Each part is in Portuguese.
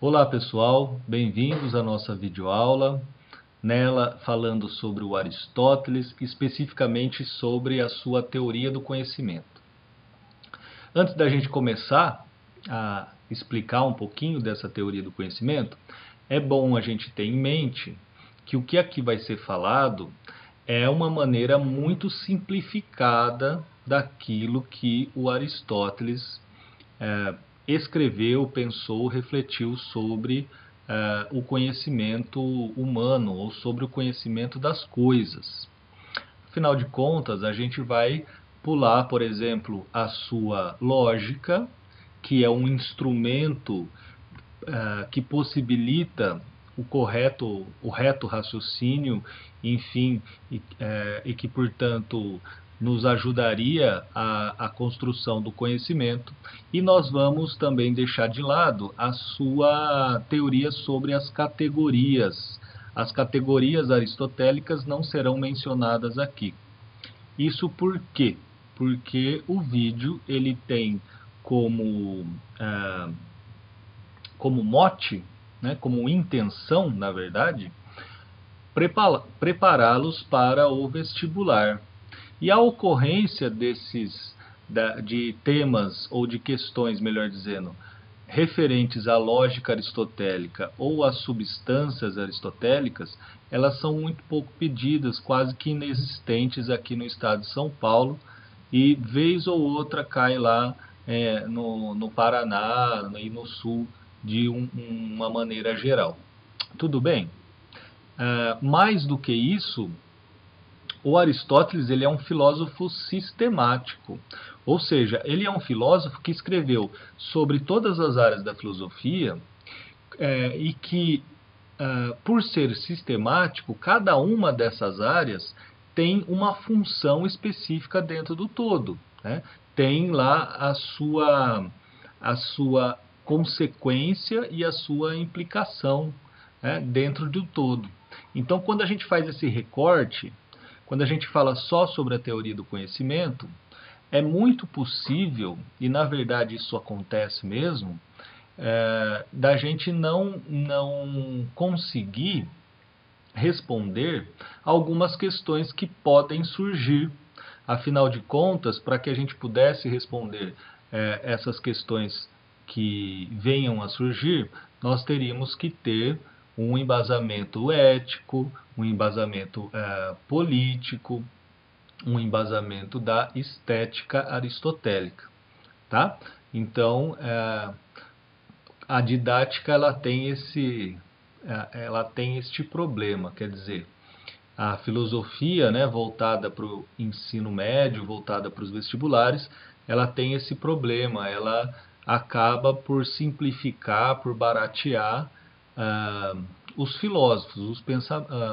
Olá pessoal, bem-vindos à nossa videoaula, nela falando sobre o Aristóteles, especificamente sobre a sua teoria do conhecimento. Antes da gente começar a explicar um pouquinho dessa teoria do conhecimento, é bom a gente ter em mente que o que aqui vai ser falado é uma maneira muito simplificada daquilo que o Aristóteles escreveu, pensou, refletiu sobre o conhecimento humano ou sobre o conhecimento das coisas. Afinal de contas, a gente vai pular, por exemplo, a sua lógica, que é um instrumento que possibilita o reto raciocínio, enfim, e que, portanto, nos ajudaria a construção do conhecimento. E nós vamos também deixar de lado a sua teoria sobre as categorias. As categorias aristotélicas não serão mencionadas aqui. Isso por quê? Porque o vídeo ele tem como como mote, né, como intenção, na verdade, prepará-los para o vestibular. E a ocorrência de temas ou de questões, melhor dizendo, referentes à lógica aristotélica ou às substâncias aristotélicas, elas são muito pouco pedidas, quase que inexistentes aqui no estado de São Paulo, e vez ou outra cai lá no Paraná e no Sul de uma maneira geral. Tudo bem? Mais do que isso, o Aristóteles ele é um filósofo sistemático, ou seja, ele é um filósofo que escreveu sobre todas as áreas da filosofia e que, por ser sistemático, cada uma dessas áreas tem uma função específica dentro do todo, né? Tem lá a sua consequência e a sua implicação, né, dentro do todo. Então, quando a gente faz esse recorte, quando a gente fala só sobre a teoria do conhecimento, é muito possível, e na verdade isso acontece mesmo, da gente não conseguir responder algumas questões que podem surgir. Afinal de contas, para que a gente pudesse responder essas questões que venham a surgir, nós teríamos que ter um embasamento ético, um embasamento político, um embasamento da estética aristotélica, tá? Então, a didática ela tem este problema, quer dizer, a filosofia, né, voltada para o ensino médio, voltada para os vestibulares, ela tem esse problema, ela acaba por simplificar, por baratear os filósofos,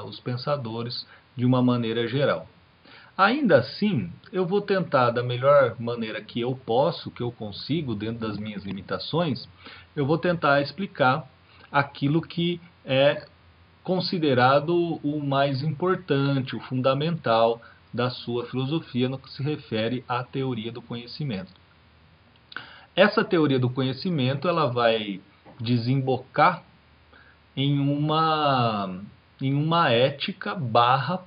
os pensadores de uma maneira geral. Ainda assim, eu vou tentar da melhor maneira que eu posso, que eu consigo, dentro das minhas limitações, eu vou tentar explicar aquilo que é considerado o mais importante, o fundamental da sua filosofia no que se refere à teoria do conhecimento. Essa teoria do conhecimento ela vai desembocar em uma ética barra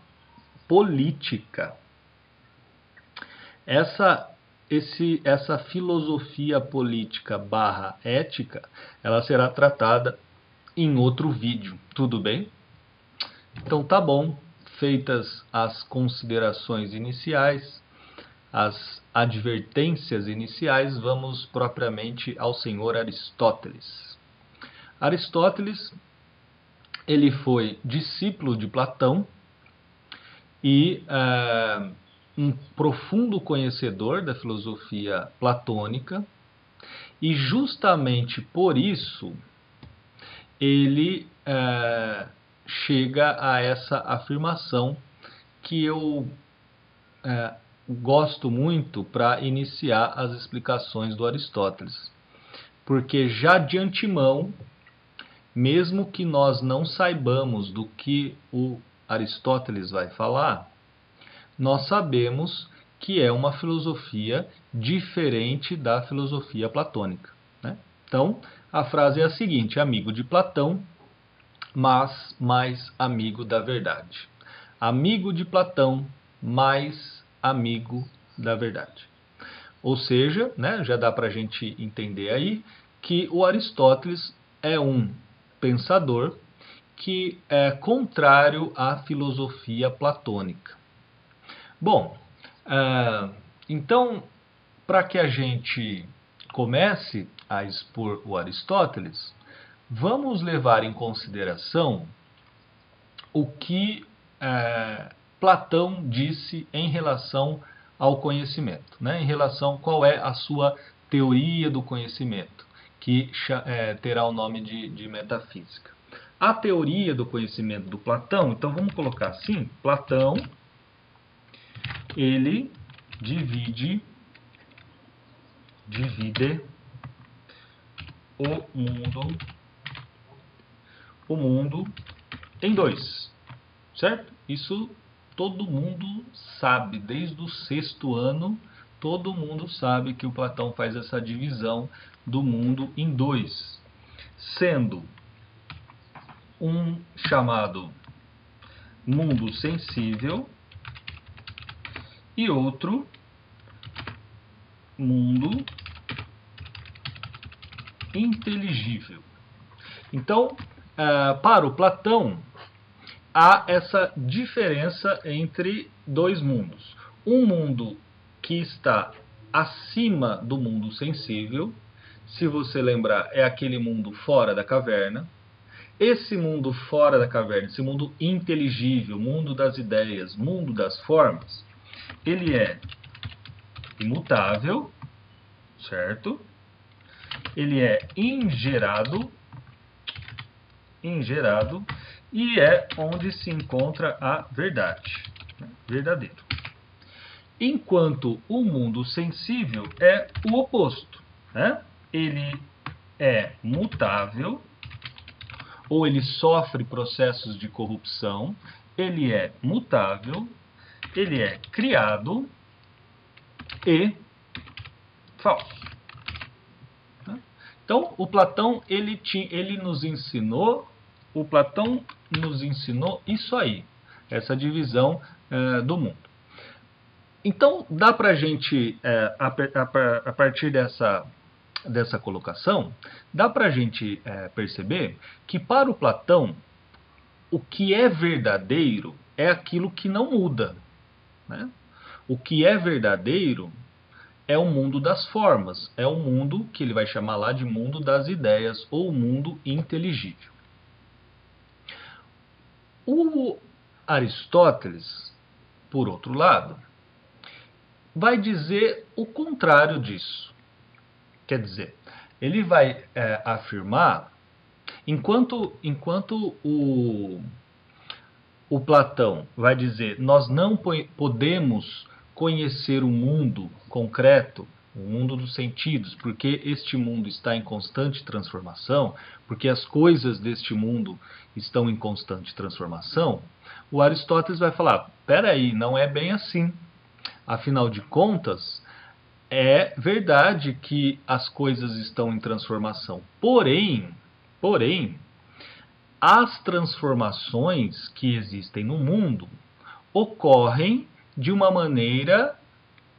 política. Essa filosofia política barra ética, ela será tratada em outro vídeo, tudo bem? Então tá bom, feitas as considerações iniciais, as advertências iniciais, vamos propriamente ao senhor Aristóteles. Aristóteles, ele foi discípulo de Platão e um profundo conhecedor da filosofia platônica, e justamente por isso ele chega a essa afirmação que eu gosto muito para iniciar as explicações do Aristóteles. Porque já de antemão, mesmo que nós não saibamos do que o Aristóteles vai falar, nós sabemos que é uma filosofia diferente da filosofia platônica, né? Então, A frase é a seguinte: amigo de Platão, mas mais amigo da verdade. Amigo de Platão, mais amigo da verdade. Ou seja, né, já dá para a gente entender aí que o Aristóteles é um pensador que é contrário à filosofia platônica. Bom, então, para que a gente comece a expor o Aristóteles, vamos levar em consideração o que Platão disse em relação ao conhecimento, né? Em relação a qual é a sua teoria do conhecimento, que terá o nome de metafísica. A teoria do conhecimento do Platão, então vamos colocar assim: Platão, ele divide o mundo em dois, certo? Isso todo mundo sabe, desde o sexto ano, todo mundo sabe que o Platão faz essa divisão do mundo em dois, sendo um chamado mundo sensível e outro mundo inteligível. Então, para o Platão, há essa diferença entre dois mundos. Um mundo que está acima do mundo sensível, se você lembrar, é aquele mundo fora da caverna. Esse mundo fora da caverna, esse mundo inteligível, mundo das ideias, mundo das formas, ele é imutável, certo? Ele é ingerado, e é onde se encontra a verdade, verdadeiro. Enquanto o mundo sensível é o oposto, né? Ele é mutável, ou ele sofre processos de corrupção, ele é mutável, ele é criado e falso. Então, o Platão ele nos ensinou isso aí, essa divisão do mundo. Então, dá para a gente, a partir dessa colocação, dá para a gente perceber que para o Platão, o que é verdadeiro é aquilo que não muda, né? O que é verdadeiro é o mundo das formas, é o mundo que ele vai chamar lá de mundo das ideias, ou mundo inteligível. O Aristóteles, por outro lado, vai dizer o contrário disso. Quer dizer, ele vai afirmar, enquanto o Platão vai dizer, nós não podemos conhecer o mundo concreto, o mundo dos sentidos, porque este mundo está em constante transformação, porque as coisas deste mundo estão em constante transformação, o Aristóteles vai falar, peraí, não é bem assim. Afinal de contas, é verdade que as coisas estão em transformação. Porém, as transformações que existem no mundo ocorrem de uma maneira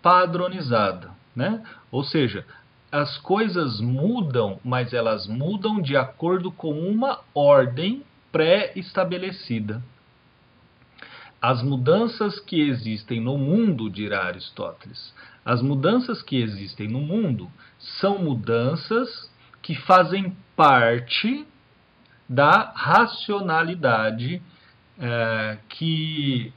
padronizada, né? Ou seja, as coisas mudam, mas elas mudam de acordo com uma ordem pré-estabelecida. As mudanças que existem no mundo, dirá Aristóteles, as mudanças que existem no mundo são mudanças que fazem parte da racionalidade que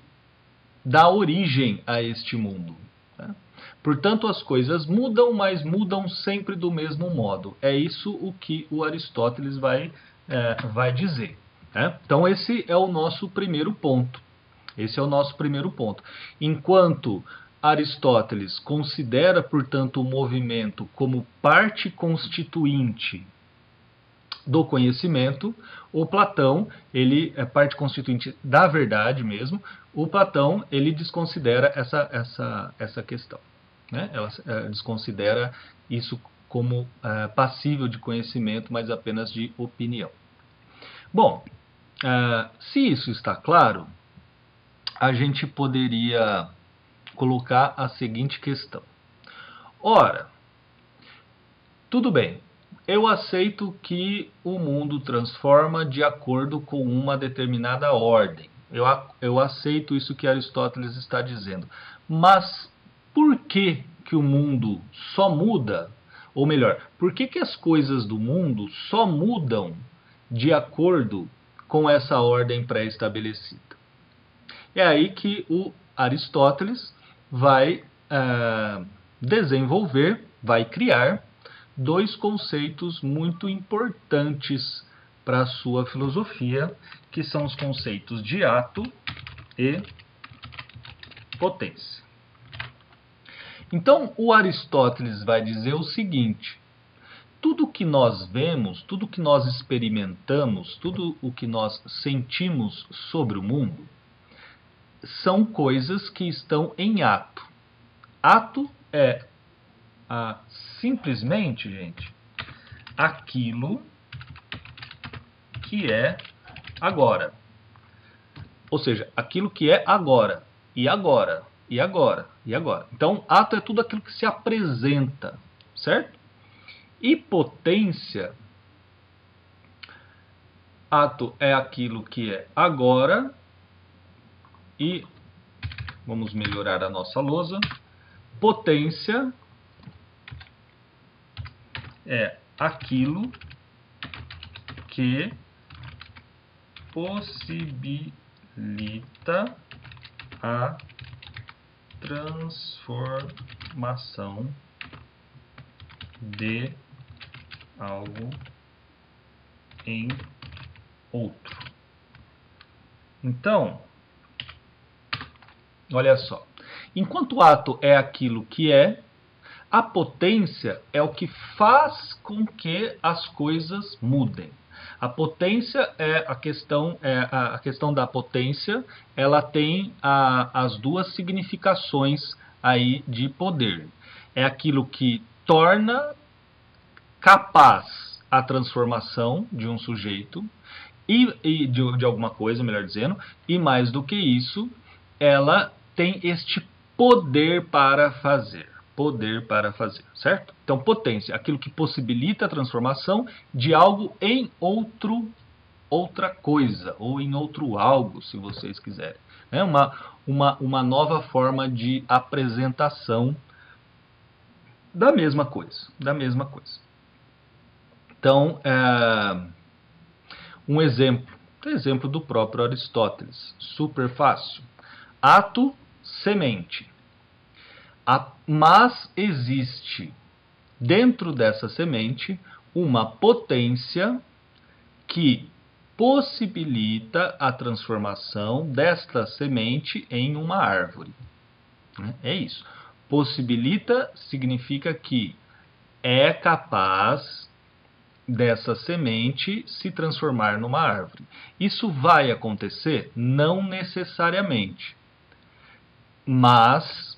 dá origem a este mundo. Né? Portanto, as coisas mudam, mas mudam sempre do mesmo modo. É isso o que o Aristóteles vai dizer. Né? Então, esse é o nosso primeiro ponto. Enquanto Aristóteles considera, portanto, o movimento como parte constituinte do conhecimento, o Platão, ele é parte constituinte da verdade mesmo, o Platão, ele desconsidera essa questão, né? Ela desconsidera isso como passível de conhecimento, mas apenas de opinião. Bom, se isso está claro, a gente poderia colocar a seguinte questão. Ora, tudo bem, eu aceito que o mundo transforma de acordo com uma determinada ordem. Eu aceito isso que Aristóteles está dizendo. Mas por que o mundo só muda? Ou melhor, por que as coisas do mundo só mudam de acordo com essa ordem pré-estabelecida? É aí que o Aristóteles vai desenvolver, vai criar dois conceitos muito importantes para a sua filosofia, que são os conceitos de ato e potência. Então, o Aristóteles vai dizer o seguinte: tudo que nós vemos, tudo que nós experimentamos, tudo o que nós sentimos sobre o mundo, são coisas que estão em ato. Ato é simplesmente, gente, aquilo que é agora. Ou seja, aquilo que é agora, e agora, e agora, e agora. Então, ato é tudo aquilo que se apresenta, certo? E potência, ato é aquilo que é agora, e vamos melhorar a nossa lousa. Potência é aquilo que possibilita a transformação de algo em outro. Então, olha só. Enquanto o ato é aquilo que é, a potência é o que faz com que as coisas mudem. A potência é a questão da potência, ela tem as duas significações aí de poder. É aquilo que torna capaz a transformação de um sujeito e de alguma coisa, melhor dizendo, e mais do que isso, ela tem este poder para fazer. Poder para fazer, certo? Então, potência, aquilo que possibilita a transformação de algo em outra coisa, ou em outro algo, se vocês quiserem. É uma nova forma de apresentação da mesma coisa. Então, um exemplo do próprio Aristóteles, super fácil. Ato, semente. Mas existe dentro dessa semente uma potência que possibilita a transformação desta semente em uma árvore. É isso. Possibilita significa que é capaz dessa semente se transformar numa árvore. Isso vai acontecer? Não necessariamente. Mas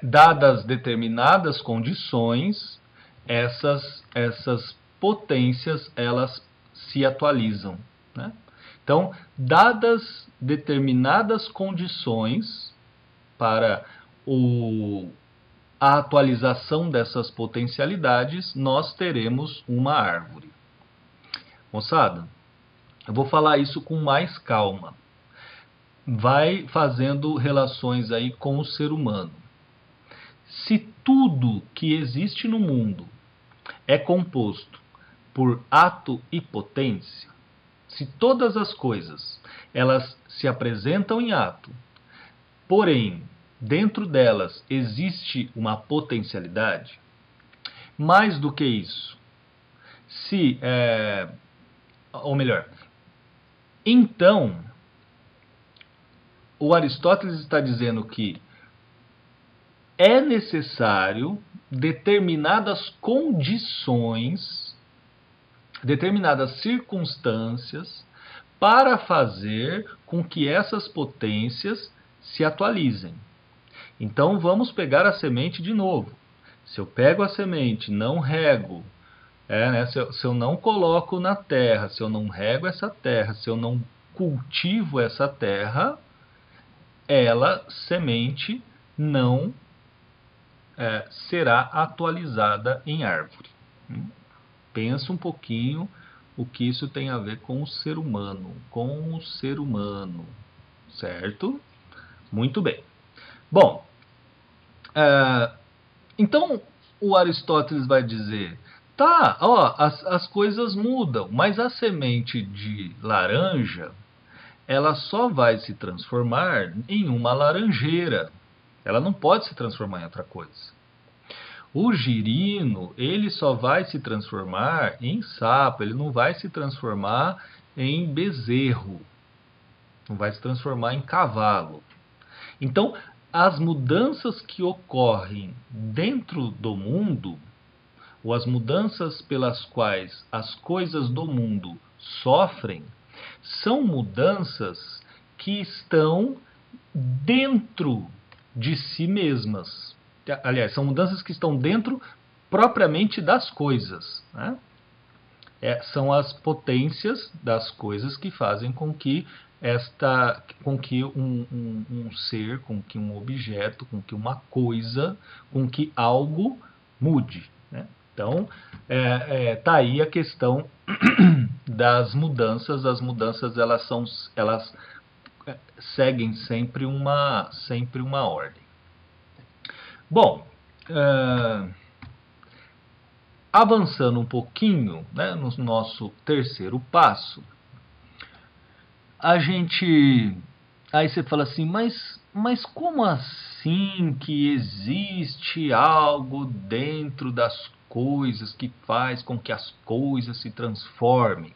dadas determinadas condições, essas potências elas se atualizam, né? Então, dadas determinadas condições para a atualização dessas potencialidades, nós teremos uma árvore. Moçada, eu vou falar isso com mais calma. Vai fazendo relações aí com o ser humano. Se tudo que existe no mundo é composto por ato e potência, se todas as coisas elas se apresentam em ato, porém dentro delas existe uma potencialidade, mais do que isso, ou melhor, então o Aristóteles está dizendo que é necessário determinadas condições, determinadas circunstâncias para fazer com que essas potências se atualizem. Então vamos pegar a semente de novo. Se eu pego a semente, não rego, né, se eu não coloco na terra, se eu não rego essa terra, se eu não cultivo essa terra, ela, semente, não será atualizada em árvore. Pensa um pouquinho o que isso tem a ver com o ser humano, certo? Muito bem. Bom, então o Aristóteles vai dizer, tá, ó, as coisas mudam, mas a semente de laranja, ela só vai se transformar em uma laranjeira. Ela não pode se transformar em outra coisa. O girino, ele só vai se transformar em sapo, ele não vai se transformar em bezerro, não vai se transformar em cavalo. Então, as mudanças que ocorrem dentro do mundo, ou as mudanças pelas quais as coisas do mundo sofrem, são mudanças que estão dentro de si mesmas. Aliás, são mudanças que estão dentro propriamente das coisas, né? São as potências das coisas que fazem com que um ser, com que um objeto, com que uma coisa, com que algo mude, né? Então, tá aí a questão das mudanças. As mudanças elas seguem sempre uma ordem. Bom, avançando um pouquinho, né, no nosso terceiro passo, aí você fala assim, mas como assim que existe algo dentro das coisas que faz com que as coisas se transformem?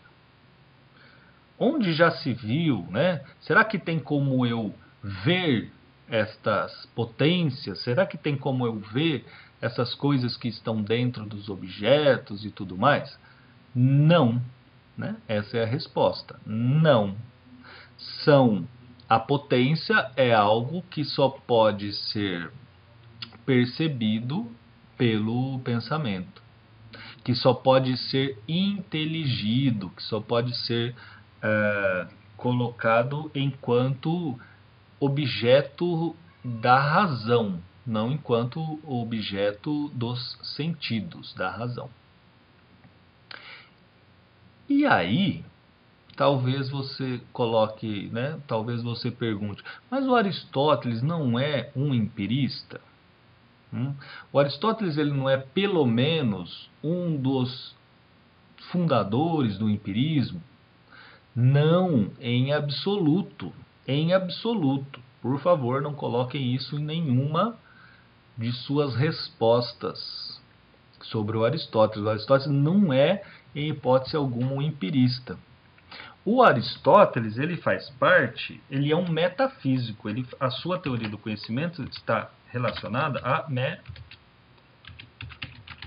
Onde já se viu, né? Será que tem como eu ver estas potências? Será que tem como eu ver essas coisas que estão dentro dos objetos e tudo mais? Não, né? Essa é a resposta. Não. A potência é algo que só pode ser percebido pelo pensamento, que só pode ser inteligido, que só pode ser colocado enquanto objeto da razão, não enquanto objeto dos sentidos da razão. E aí, talvez você coloque, né? Talvez você pergunte, mas o Aristóteles não é um empirista? O Aristóteles ele não é pelo menos um dos fundadores do empirismo? Não, em absoluto. Em absoluto. Por favor, não coloquem isso em nenhuma de suas respostas sobre o Aristóteles. O Aristóteles não é, em hipótese alguma, um empirista. O Aristóteles, ele faz parte, ele é um metafísico. A sua teoria do conhecimento está relacionada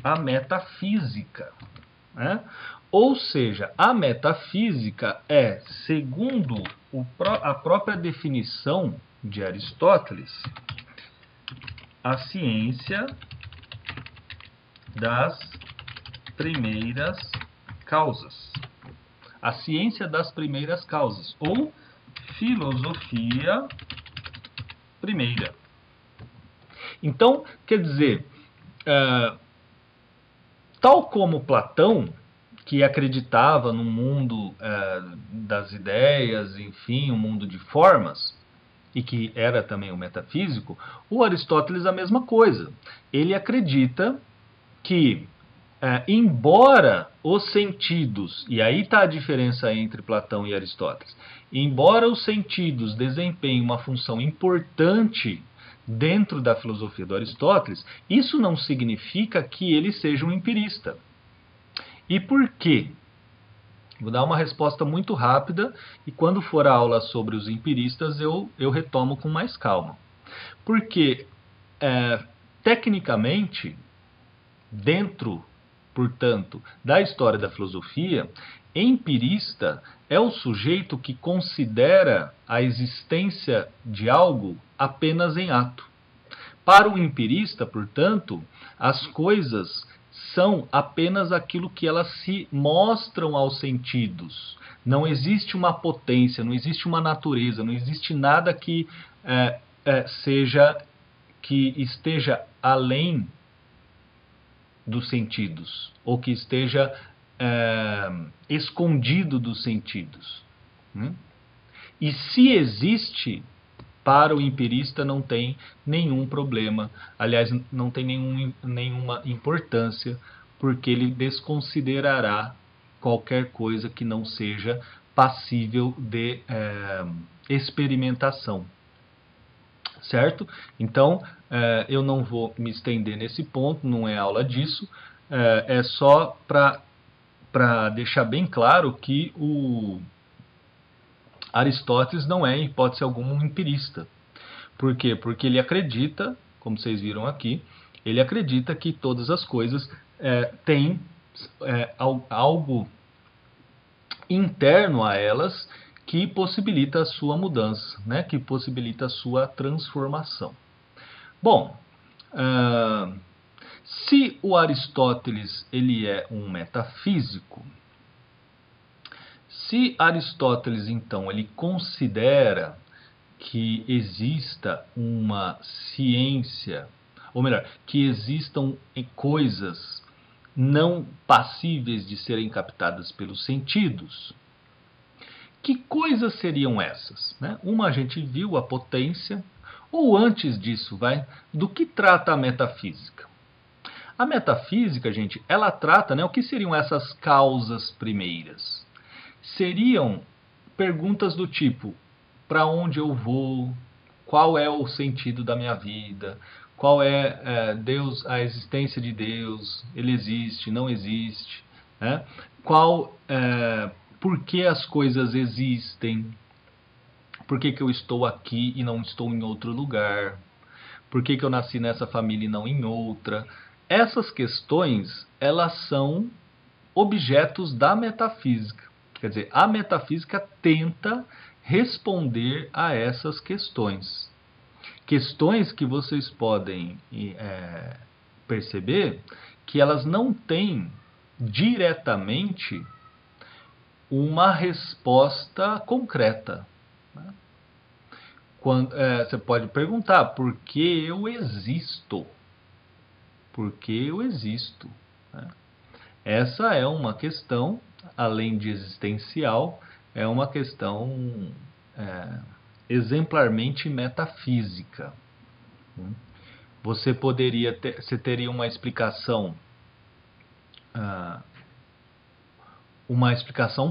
à metafísica, né? Ou seja, a metafísica é, segundo a própria definição de Aristóteles, a ciência das primeiras causas. A ciência das primeiras causas, ou filosofia primeira. Então, quer dizer, tal como Platão, que acreditava no mundo das ideias, enfim, um mundo de formas, e que era também um metafísico, o Aristóteles a mesma coisa. Ele acredita que, embora os sentidos, e aí está a diferença entre Platão e Aristóteles, embora os sentidos desempenhem uma função importante dentro da filosofia do Aristóteles, isso não significa que ele seja um empirista. E por quê? Vou dar uma resposta muito rápida e quando for a aula sobre os empiristas eu retomo com mais calma. Porque, tecnicamente, dentro, portanto, da história da filosofia, empirista é o sujeito que considera a existência de algo apenas em ato. Para o empirista, portanto, as coisas são apenas aquilo que elas se mostram aos sentidos. Não existe uma potência, não existe uma natureza, não existe nada que que esteja além dos sentidos, ou que esteja escondido dos sentidos. E se existe, para o empirista não tem nenhum problema, aliás, não tem nenhuma importância, porque ele desconsiderará qualquer coisa que não seja passível de experimentação. Certo? Então, eu não vou me estender nesse ponto, não é aula disso, é só para deixar bem claro que o Aristóteles não é, em hipótese alguma, um empirista. Por quê? Porque ele acredita, como vocês viram aqui, ele acredita que todas as coisas têm algo interno a elas que possibilita a sua mudança, né? Que possibilita a sua transformação. Bom, se o Aristóteles ele é um metafísico, se Aristóteles, então, ele considera que exista uma ciência, ou melhor, que existam coisas não passíveis de serem captadas pelos sentidos, que coisas seriam essas? Uma a gente viu, a potência, ou antes disso, do que trata a metafísica? A metafísica, gente, ela trata, o que seriam essas causas primeiras? Seriam perguntas do tipo, para onde eu vou? Qual é o sentido da minha vida? Qual é Deus, a existência de Deus? Ele existe, não existe? Por que as coisas existem? Por que eu estou aqui e não estou em outro lugar? Por que eu nasci nessa família e não em outra? Essas questões, elas são objetos da metafísica. Quer dizer, a metafísica tenta responder a essas questões. Questões que vocês podem perceber que elas não têm diretamente uma resposta concreta. Você pode perguntar, por que eu existo? Por que eu existo? Essa é uma questão, além de existencial, é uma questão exemplarmente metafísica. Você teria uma explicação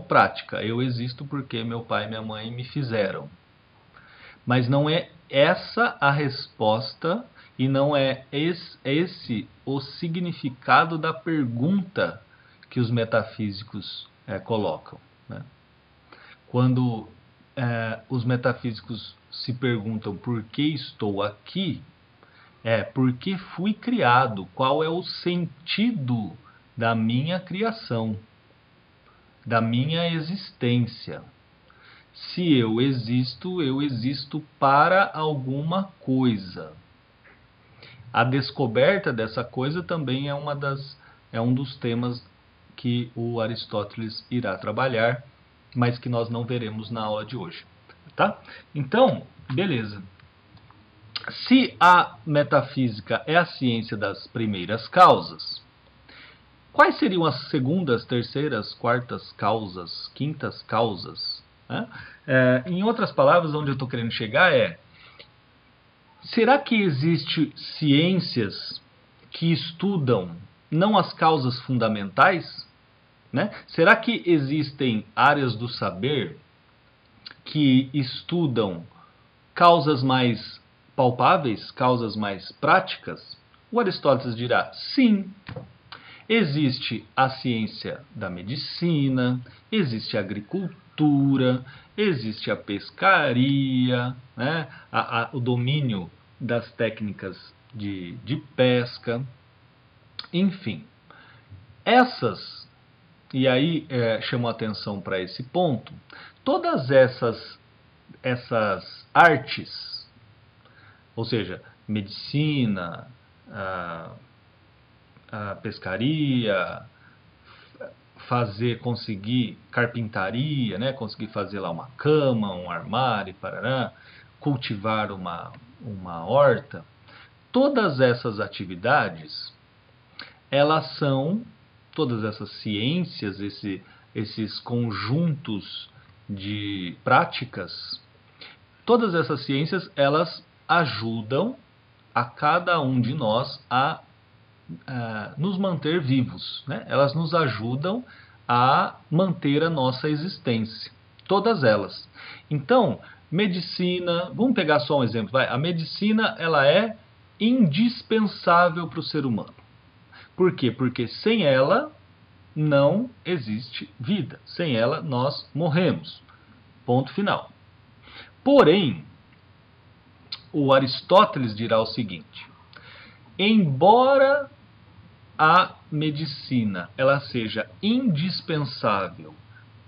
prática. Eu existo porque meu pai e minha mãe me fizeram. Mas não é essa a resposta e não é esse o significado da pergunta que os metafísicos colocam. Quando os metafísicos se perguntam por que estou aqui, por que fui criado, qual é o sentido da minha criação, da minha existência. Se eu existo para alguma coisa. A descoberta dessa coisa também é um dos temas que o Aristóteles irá trabalhar, mas que nós não veremos na aula de hoje. Tá? Então, beleza. Se a metafísica é a ciência das primeiras causas, quais seriam as segundas, terceiras, quartas causas, quintas causas? Em outras palavras, onde eu estou querendo chegar será que existem ciências que estudam não as causas fundamentais? Será que existem áreas do saber que estudam causas mais palpáveis, causas mais práticas? O Aristóteles dirá, sim. Existe a ciência da medicina, existe a agricultura, existe a pescaria, o domínio das técnicas de pesca, enfim. Essas, e aí chamo a atenção para esse ponto, todas essas artes, ou seja, medicina, a pescaria, conseguir carpintaria, né? Conseguir fazer lá uma cama, um armário, parará, cultivar uma horta. Todas essas atividades, todas essas ciências, esses conjuntos de práticas, todas essas ciências, elas ajudam a cada um de nós a nos manter vivos, né? Elas nos ajudam a manter a nossa existência, todas elas. Então, medicina, vamos pegar só um exemplo, vai. A medicina, ela é indispensável para o ser humano. Por quê? Porque sem ela não existe vida. Sem ela nós morremos. Ponto final. Porém, o Aristóteles dirá o seguinte: embora a medicina ela seja indispensável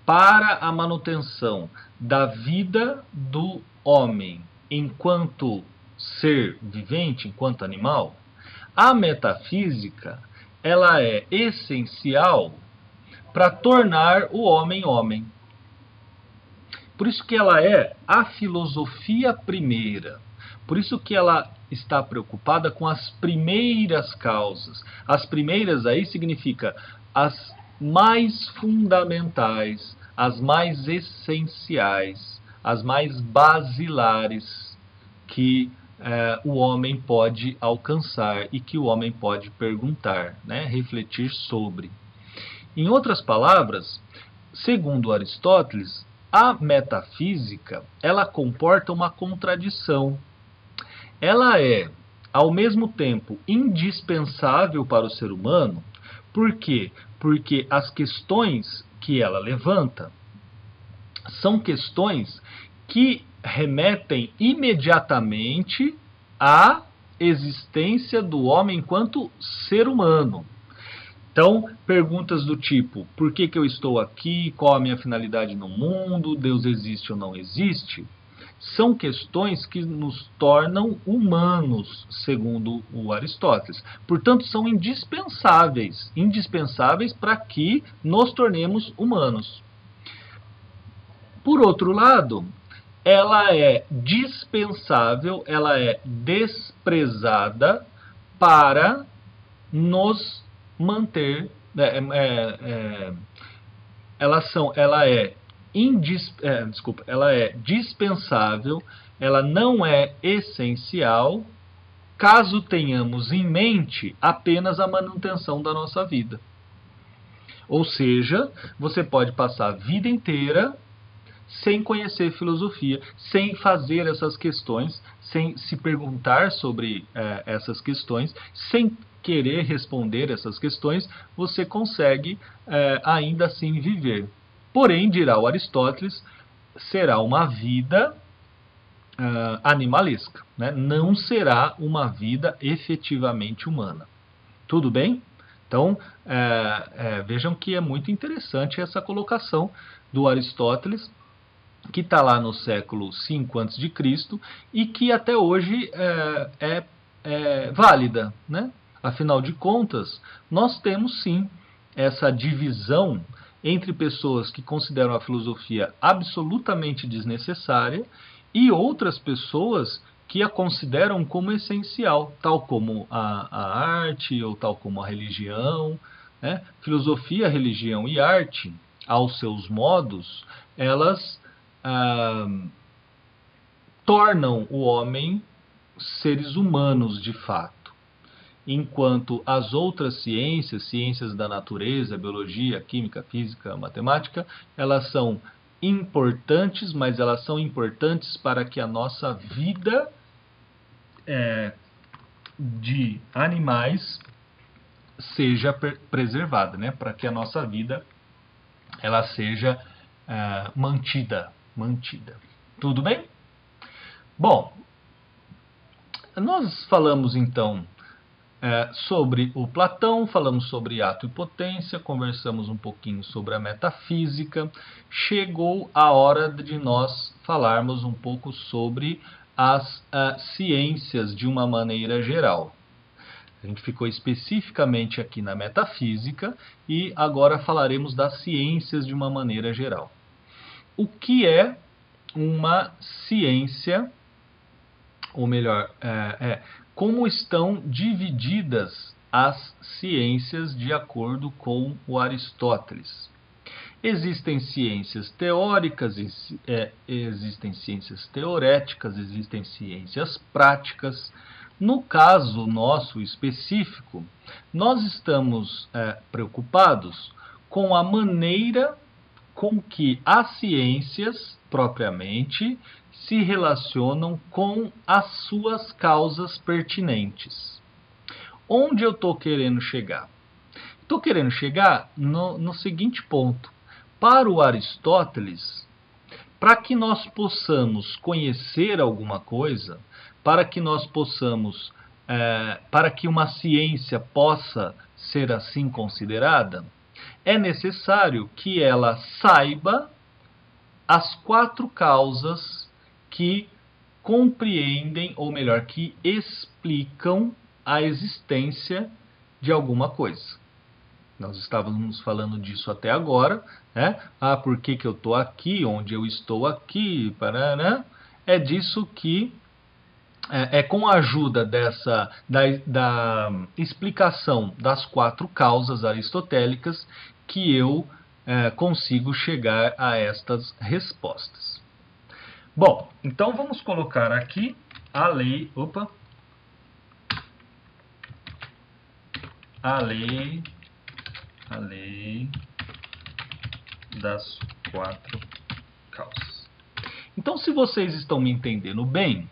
para a manutenção da vida do homem enquanto ser vivente, enquanto animal, a metafísica ela é essencial para tornar o homem homem. Por isso que ela é a filosofia primeira. Por isso que ela está preocupada com as primeiras causas. As primeiras aí significa as mais fundamentais, as mais essenciais, as mais basilares que o homem pode alcançar e que o homem pode perguntar, né? Refletir sobre. Em outras palavras, segundo Aristóteles, a metafísica ela comporta uma contradição. Ela é, ao mesmo tempo, indispensável para o ser humano. Por quê? Porque as questões que ela levanta são questões que remetem imediatamente à existência do homem enquanto ser humano. Então, perguntas do tipo: por que eu estou aqui? Qual a minha finalidade no mundo? Deus existe ou não existe? São questões que nos tornam humanos, segundo o Aristóteles. Portanto, são indispensáveis para que nos tornemos humanos. Por outro lado, ela é dispensável, ela é desprezada para nos manter. Ela é dispensável, ela não é essencial, caso tenhamos em mente apenas a manutenção da nossa vida. Ou seja, você pode passar a vida inteira sem conhecer filosofia, sem fazer essas questões, sem se perguntar sobre essas questões, sem querer responder essas questões, você consegue ainda assim viver. Porém, dirá o Aristóteles, será uma vida animalesca, né? Não será uma vida efetivamente humana. Tudo bem? Então, vejam que é muito interessante essa colocação do Aristóteles, que está lá no século V a.C. e que até hoje é válida, né? Afinal de contas, nós temos sim essa divisão entre pessoas que consideram a filosofia absolutamente desnecessária e outras pessoas que a consideram como essencial, tal como a arte ou tal como a religião, né? Filosofia, religião e arte, aos seus modos, elas tornam o homem seres humanos de fato. Enquanto as outras ciências, ciências da natureza, biologia, química, física, matemática, elas são importantes, mas elas são importantes para que a nossa vida de animais seja preservada, né? Para que a nossa vida ela seja mantida. Tudo bem? Bom, nós falamos então sobre o Platão, falamos sobre ato e potência, conversamos um pouquinho sobre a metafísica. Chegou a hora de nós falarmos um pouco sobre as ciências de uma maneira geral. A gente ficou especificamente aqui na metafísica e agora falaremos das ciências de uma maneira geral. O que é uma ciência, ou melhor, como estão divididas as ciências de acordo com o Aristóteles? Existem ciências teóricas, existem ciências teoréticas, existem ciências práticas. No caso nosso específico, nós estamos preocupados com a maneira com que as ciências, propriamente, se relacionam com as suas causas pertinentes. Onde eu estou querendo chegar? Estou querendo chegar no seguinte ponto. Para o Aristóteles, para que nós possamos conhecer alguma coisa, para que nós possamos, para que uma ciência possa ser assim considerada, é necessário que ela saiba as 4 causas que compreendem, ou melhor, que explicam a existência de alguma coisa. Nós estávamos falando disso até agora, né? Por que eu estou aqui, onde eu estou aqui, parará. É disso que com a ajuda da explicação das 4 causas aristotélicas que eu consigo chegar a estas respostas. Bom, então vamos colocar aqui a lei, a lei das 4 causas. Então, se vocês estão me entendendo bem,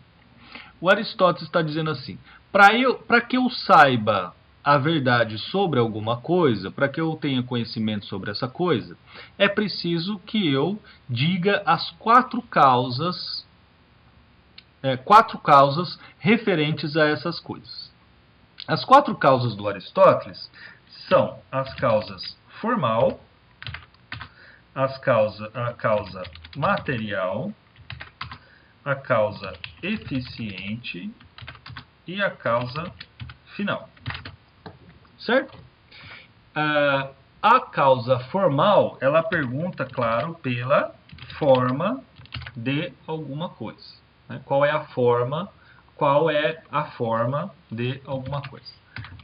o Aristóteles está dizendo assim, para que eu saiba a verdade sobre alguma coisa, para que eu tenha conhecimento sobre essa coisa, é preciso que eu diga as 4 causas, 4 causas referentes a essas coisas. As 4 causas do Aristóteles são as causas formal, a causa material, a causa eficiente e a causa final. Certo? A causa formal, ela pergunta, claro, pela forma de alguma coisa. Né? Qual é a forma de alguma coisa.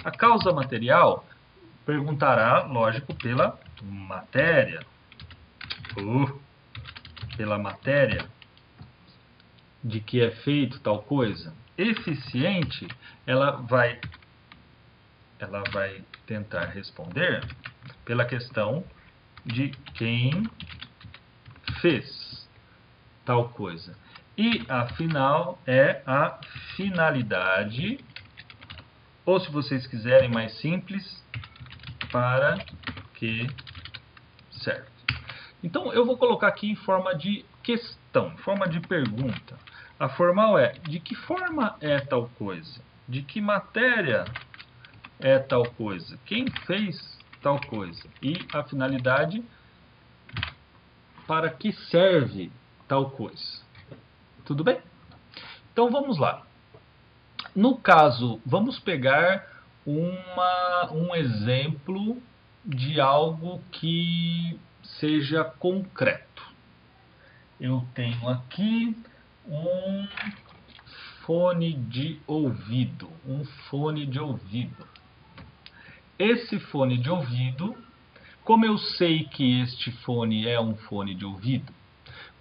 A causa material perguntará, lógico, pela matéria. Pela matéria de que é feito tal coisa. Eficiente, ela vai tentar responder pela questão de quem fez tal coisa. E a final é a finalidade, ou se vocês quiserem mais simples, para que serve. Então eu vou colocar aqui em forma de questão, em forma de pergunta. A formal é: de que forma é tal coisa? De que matéria é tal coisa? Quem fez tal coisa? E a finalidade: para que serve tal coisa? Tudo bem? Então vamos lá. No caso, vamos pegar um exemplo de algo que seja concreto. Eu tenho aqui um fone de ouvido. Esse fone de ouvido, como eu sei que este fone é um fone de ouvido?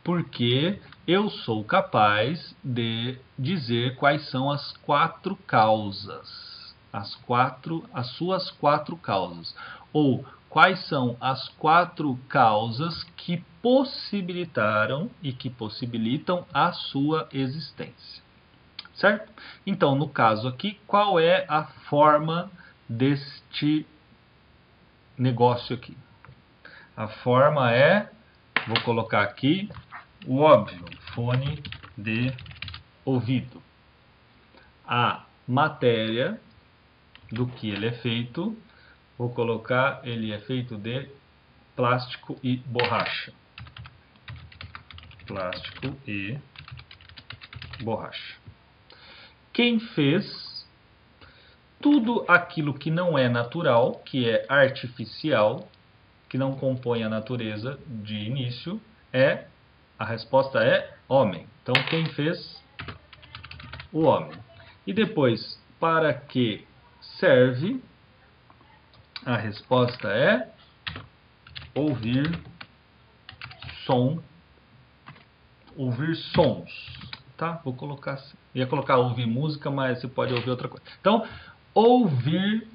Porque eu sou capaz de dizer quais são as 4 causas, as suas 4 causas, ou quais são as 4 causas que possibilitaram e que possibilitam a sua existência. Certo? Então, no caso aqui, qual é a forma deste negócio aqui? A forma é, vou colocar aqui, o óbvio, fone de ouvido. A matéria do que ele é feito, vou colocar, ele é feito de plástico e borracha. Plástico e borracha. Quem fez tudo aquilo que não é natural, que é artificial, que não compõe a natureza de início, a resposta é homem. Então, quem fez? O homem. E depois, para que serve? A resposta é ouvir som, ouvir sons, tá? Vou colocar, ia colocar ouvir música, mas você pode ouvir outra coisa. Então, ouvir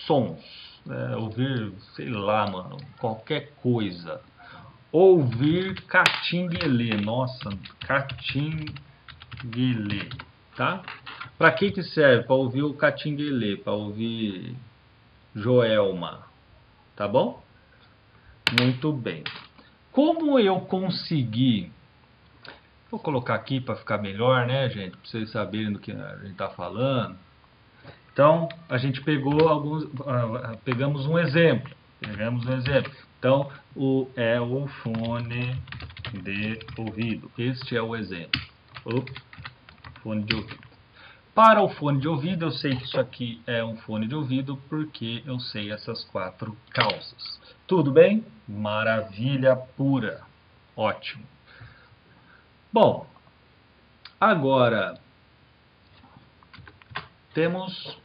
sons, ouvir, sei lá, mano, qualquer coisa. Ouvir catinguelê, nossa, catinguelê, tá? Para que serve? Para ouvir o catinguelê, para ouvir Joelma, tá bom? Muito bem. Como eu consegui... Vou colocar aqui para ficar melhor, né, gente? Para vocês saberem do que a gente está falando. Então, a gente pegamos um exemplo. Então, é o fone de ouvido. Este é o exemplo. O fone de ouvido. Para o fone de ouvido, eu sei que isso aqui é um fone de ouvido porque eu sei essas 4 causas. Tudo bem? Maravilha pura. Ótimo. Bom, agora temos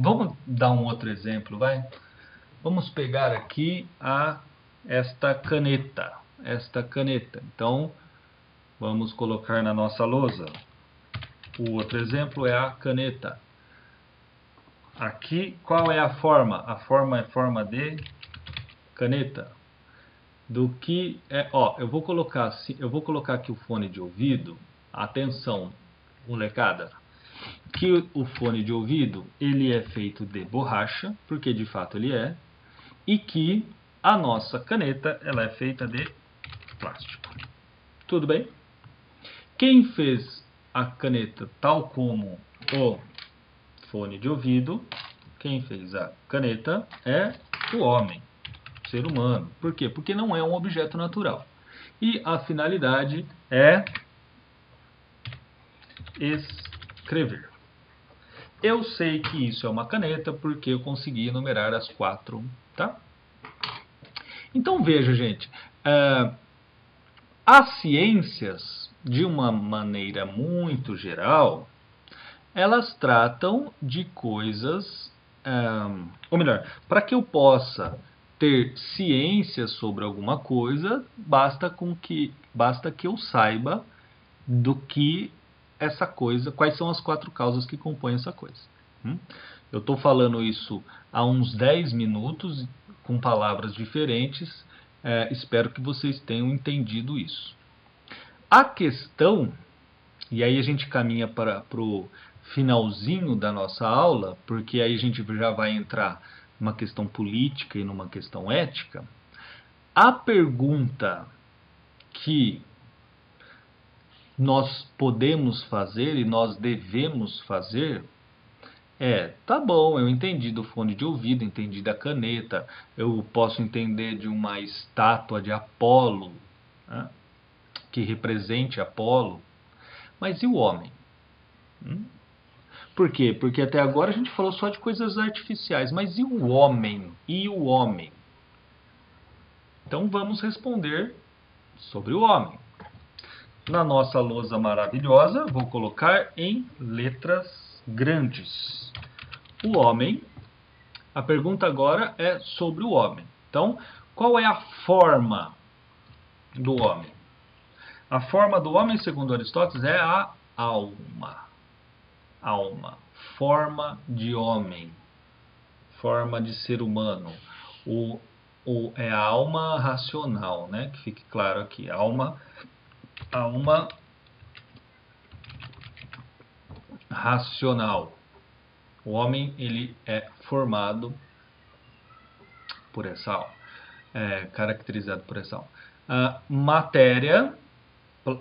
vamos dar um outro exemplo, vai? Vamos pegar aqui esta caneta. Então, vamos colocar na nossa lousa. O outro exemplo é a caneta. Aqui, qual é a forma? A forma é forma de caneta. Do que é, eu vou colocar aqui o fone de ouvido. Atenção, molecada. Que o fone de ouvido, ele é feito de borracha, porque de fato ele é, e que a nossa caneta, ela é feita de plástico. Tudo bem? Quem fez a caneta tal como o fone de ouvido, quem fez a caneta é o homem, o ser humano. Por quê? Porque não é um objeto natural. E a finalidade é escrever. Eu sei que isso é uma caneta porque eu consegui enumerar as 4, tá? Então veja, gente, as ciências, de uma maneira muito geral, elas tratam de coisas, ou melhor, para que eu possa ter ciência sobre alguma coisa, basta que eu saiba do que essa coisa, quais são as 4 causas que compõem essa coisa. Eu estou falando isso há uns 10 minutos, com palavras diferentes, espero que vocês tenham entendido isso. A questão, e aí a gente caminha para o finalzinho da nossa aula, porque aí a gente já vai entrar numa questão política e numa questão ética. A pergunta que nós podemos fazer e nós devemos fazer tá bom, eu entendi do fone de ouvido, entendi da caneta, eu posso entender de uma estátua de Apolo, né, que represente Apolo, mas e o homem? Por quê? Porque até agora a gente falou só de coisas artificiais, mas e o homem? E o homem? Então vamos responder sobre o homem. Na nossa lousa maravilhosa, vou colocar em letras grandes. O homem. A pergunta agora é sobre o homem. Então, qual é a forma do homem? A forma do homem, segundo Aristóteles, é a alma. Alma. Forma de homem. Forma de ser humano. É a alma racional, né? Que fique claro aqui. Alma racional. O homem, ele é formado por essa alma, caracterizado por essa alma. Matéria,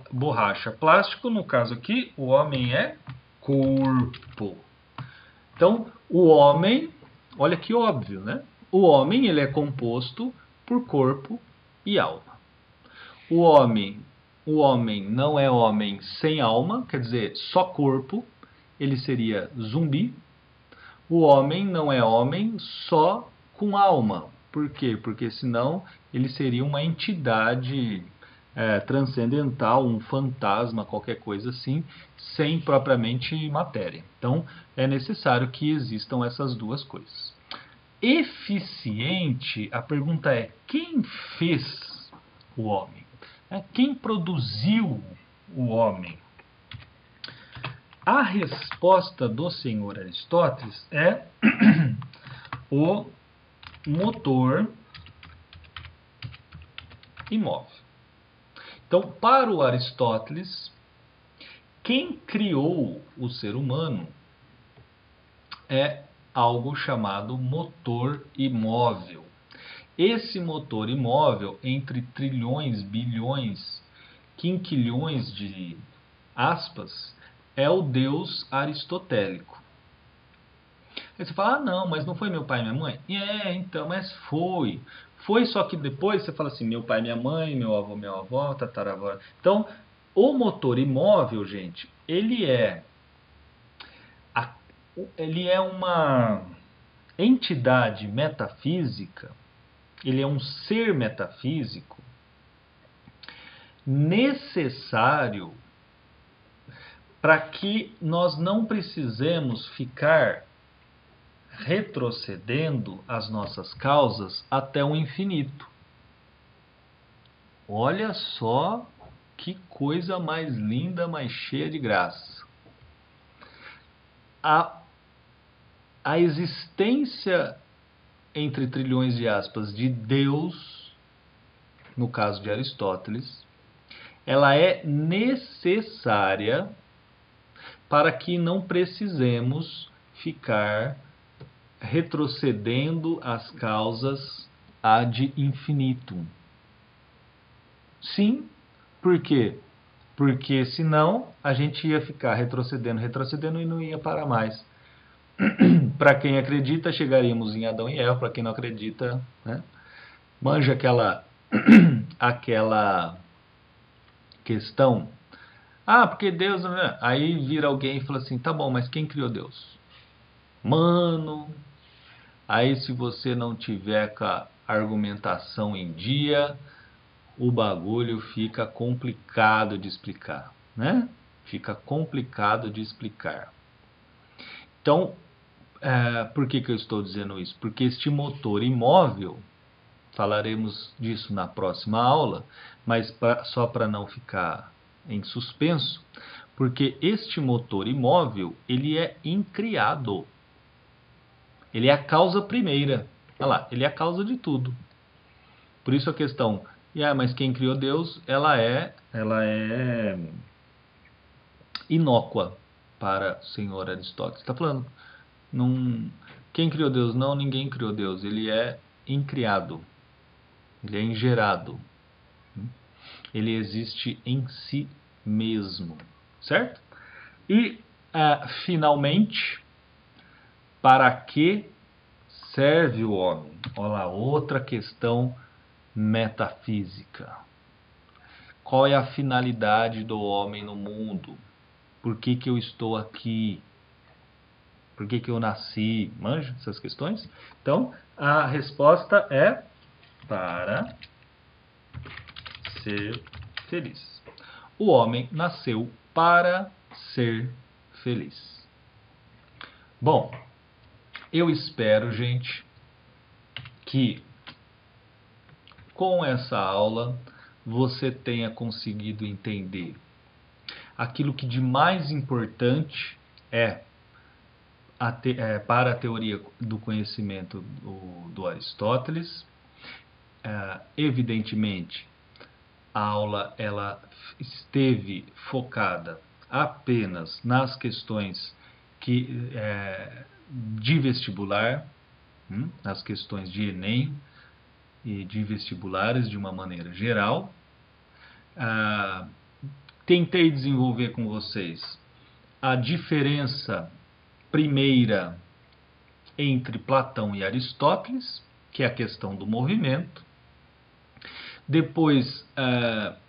borracha, plástico, no caso aqui, o homem é corpo. Então, o homem, olha que óbvio, né? O homem, ele é composto por corpo e alma. O homem o homem não é homem sem alma, quer dizer, só corpo, ele seria zumbi. O homem não é homem só com alma. Por quê? Porque senão ele seria uma entidade transcendental, um fantasma, qualquer coisa assim, sem propriamente matéria. Então, é necessário que existam essas duas coisas. Eficiente, a pergunta é: quem fez o homem? Quem produziu o homem? A resposta do senhor Aristóteles é o motor imóvel. Então, para o Aristóteles, quem criou o ser humano é algo chamado motor imóvel. Esse motor imóvel, entre trilhões, bilhões, quinquilhões de aspas, é o Deus aristotélico. Aí você fala, não, mas não foi meu pai e minha mãe? Então, mas foi. Foi, só que depois você fala assim, meu pai, minha mãe, meu avô, minha avó, tataravó. Então, o motor imóvel, gente, ele é uma entidade metafísica, ele é um ser metafísico necessário para que nós não precisemos ficar retrocedendo as nossas causas até o infinito. Olha só que coisa mais linda, mais cheia de graça. A existência, entre trilhões de aspas, de Deus, no caso de Aristóteles, ela é necessária para que não precisemos ficar retrocedendo as causas ad infinitum. Sim, por quê? Porque senão a gente ia ficar retrocedendo e não ia parar mais. Para quem acredita, chegaríamos em Adão e Eva. Para quem não acredita, né? Manja aquela questão. Porque Deus... Né? Aí vira alguém e fala assim, tá bom, mas quem criou Deus? Mano, aí se você não tiver com a argumentação em dia, o bagulho fica complicado de explicar, né? Fica complicado de explicar. Então, por que eu estou dizendo isso? Porque este motor imóvel, falaremos disso na próxima aula, mas só para não ficar em suspenso, porque este motor imóvel, ele é incriado. Ele é a causa primeira. Olha lá, ele é a causa de tudo. Por isso a questão, mas quem criou Deus, ela é inócua para o senhor Aristóteles. Está falando, quem criou Deus? Não, ninguém criou Deus. Ele é incriado. Ele é ingerado. Ele existe em si mesmo. Certo? E, finalmente, para que serve o homem? Olha lá, outra questão metafísica. Qual é a finalidade do homem no mundo? Por que eu estou aqui? Por que eu nasci? Manja essas questões? Então, a resposta é para ser feliz. O homem nasceu para ser feliz. Bom, eu espero, gente, que com essa aula você tenha conseguido entender aquilo que de mais importante para a teoria do conhecimento do Aristóteles. Evidentemente, a aula ela esteve focada apenas nas questões de vestibular, nas questões de Enem e de vestibulares de uma maneira geral. Tentei desenvolver com vocês a diferença primeira entre Platão e Aristóteles, que é a questão do movimento. Depois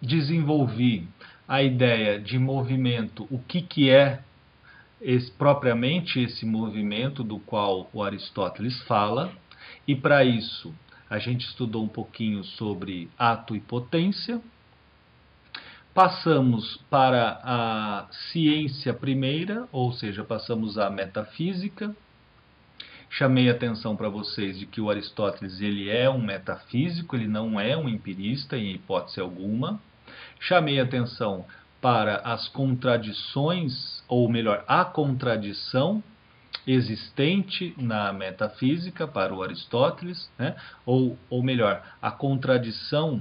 desenvolvi a ideia de movimento, o que é propriamente esse movimento do qual o Aristóteles fala, e para isso a gente estudou um pouquinho sobre ato e potência. Passamos para a ciência primeira, ou seja, passamos à metafísica. Chamei a atenção para vocês de que o Aristóteles ele é um metafísico, ele não é um empirista em hipótese alguma. Chamei a atenção para as contradições, ou melhor, a contradição existente na metafísica para o Aristóteles, né? ou melhor, a contradição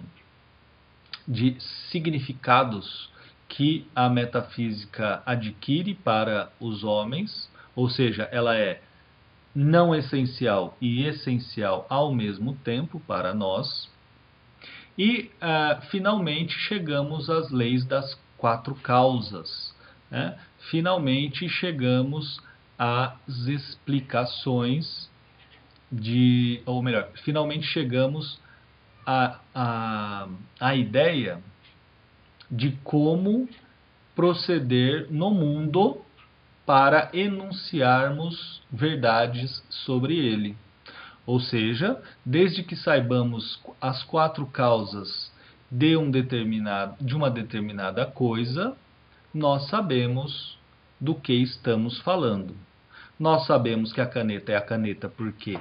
de significados que a metafísica adquire para os homens, ou seja, ela é não essencial e essencial ao mesmo tempo para nós. E, finalmente, chegamos às leis das quatro causas, né? Finalmente, chegamos às explicações ou melhor, finalmente chegamos à ideia de como proceder no mundo para enunciarmos verdades sobre ele. Ou seja, desde que saibamos as quatro causas de uma determinada coisa, nós sabemos do que estamos falando. Nós sabemos que a caneta é a caneta porque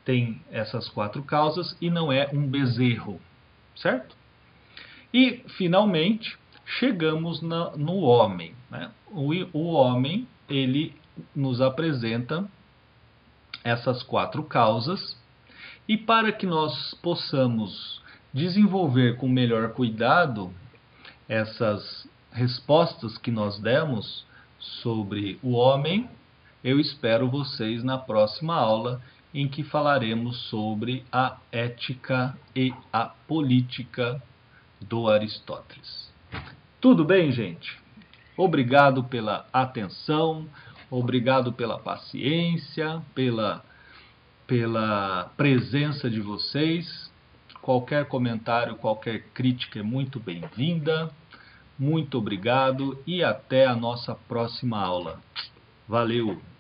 tem essas quatro causas e não é um bezerro, certo? E, finalmente, chegamos no homem, né? O homem, ele nos apresenta essas quatro causas, e para que nós possamos desenvolver com melhor cuidado essas respostas que nós demos sobre o homem, eu espero vocês na próxima aula, em que falaremos sobre a ética e a política do Aristóteles. Tudo bem, gente? Obrigado pela atenção, obrigado pela paciência, pela presença de vocês. Qualquer comentário, qualquer crítica é muito bem-vinda. Muito obrigado e até a nossa próxima aula. Valeu!